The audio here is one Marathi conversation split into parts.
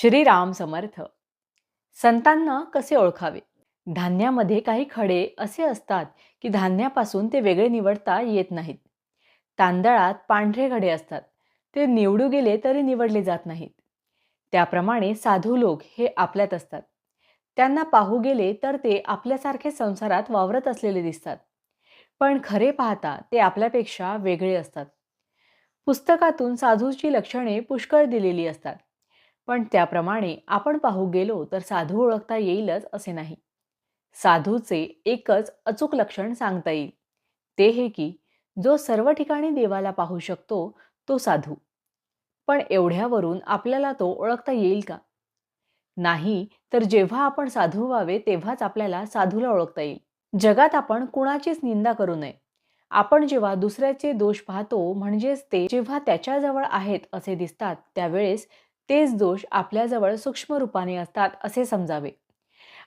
श्रीराम समर्थ. संतांना कसे ओळखावे? धान्यामध्ये काही खडे असे असतात की धान्यापासून ते वेगळे निवडता येत नाहीत. तांदळात पांढरे खडे असतात, ते निवडू गेले तरी निवडले जात नाहीत. त्याप्रमाणे साधू लोक हे आपल्यात असतात. त्यांना पाहू गेले तर ते आपल्यासारखे संसारात वावरत असलेले दिसतात, पण खरे पाहता ते आपल्यापेक्षा वेगळे असतात. पुस्तकातून साधूची लक्षणे पुष्कळ दिलेली असतात, पण त्याप्रमाणे आपण पाहू गेलो तर साधू ओळखता येईलच असे नाही. साधूचे एकच अचूक लक्षण सांगता येईल, ते हे की जो सर्व ठिकाणी देवाला पाहू शकतो तो साधू. पण एवढ्यावरून आपल्याला तो ओळखता येईल का? नाही. तर जेव्हा आपण साधू व्हावे तेव्हाच आपल्याला साधूला ओळखता येईल. जगात आपण कुणाचीच निंदा करू नये. आपण जेव्हा दुसऱ्याचे दोष पाहतो, म्हणजेच ते जेव्हा त्याच्याजवळ आहेत असे दिसतात, त्यावेळेस तेच दोष आपल्याजवळ सूक्ष्म रूपाने असतात असे समजावे.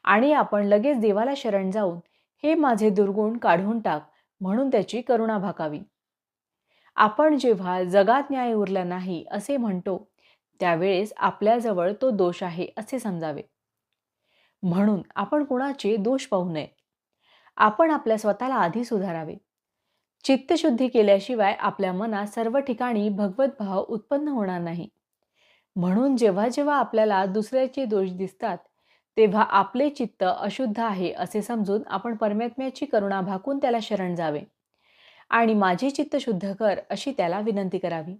आणि आपण लगेच देवाला शरण जाऊन हे माझे दुर्गुण काढून टाक म्हणून त्याची करुणा भाकावी. आपण जेव्हा जगात न्याय उरला नाही असे म्हणतो, त्यावेळेस आपल्याजवळ तो दोष आहे असे समजावे. म्हणून आपण कुणाचे दोष पाहू नये. आपण आपल्या स्वतःला आधी सुधारावे. चित्तशुद्धी केल्याशिवाय आपल्या मनात सर्व ठिकाणी भगवत भाव उत्पन्न होणार नाही. म्हणून जेव्हा जेव्हा आपल्याला दुसऱ्याचे दोष दिसतात, तेव्हा आपले चित्त अशुद्ध आहे असे समजून आपण परमात्म्याची करुणा भाकून त्याला शरण जावे आणि माझे चित्त शुद्ध कर अशी त्याला विनंती करावी.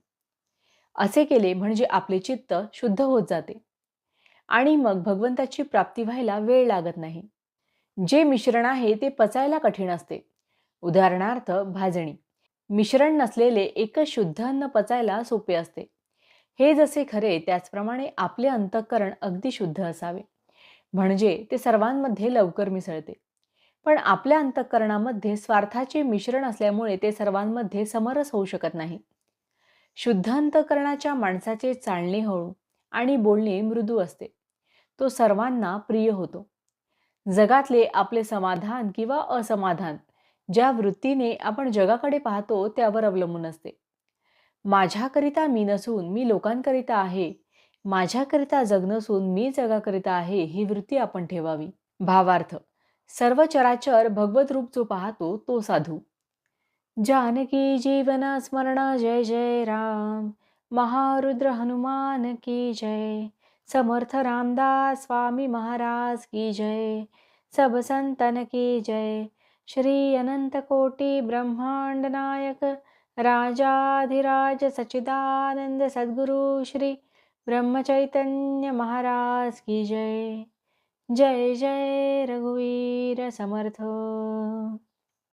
असे केले म्हणजे आपले चित्त शुद्ध होत जाते आणि मग भगवंताची प्राप्ती व्हायला वेळ लागत नाही. जे मिश्रण आहे ते पचायला कठीण असते. उदाहरणार्थ भाजणी. मिश्रण नसलेले एकच शुद्ध अन्न पचायला सोपे असते. हे जसे खरे त्याचप्रमाणे आपले अंतःकरण अगदी शुद्ध असावे, म्हणजे ते सर्वांमध्ये लवकर मिसळते. पण आपल्या अंतःकरणामध्ये स्वार्थाचे मिश्रण असल्यामुळे ते सर्वांमध्ये समरस होऊ शकत नाही. शुद्ध अंतःकरणाच्या माणसाचे चालणे हळू आणि बोलणे मृदू असते. तो सर्वांना प्रिय होतो. जगातले आपले समाधान किंवा असमाधान ज्या वृत्तीने आपण जगाकडे पाहतो त्यावर अवलंबून असते. माझ्याकरिता मी नसून मी लोकांकरिता आहे, माझ्याकरिता जग नसून मी जगाकरिता आहे, ही वृत्ती आपण ठेवावी. भावार्थ. सर्व चराचर भगवत रूप जो पाहतो तो साधू. जानकी जीवन स्मरण जय जय राम, महारुद्र हनुमान की जय, समर्थ रामदास स्वामी महाराज की जय, सब संतन की जय, श्री अनंत कोटि ब्रह्मांड नायक राजाधिराज सच्चिदानंद सद्गुरु श्री ब्रह्म चैतन्य महाराज की जय. जय जय रघुवीर समर्थ.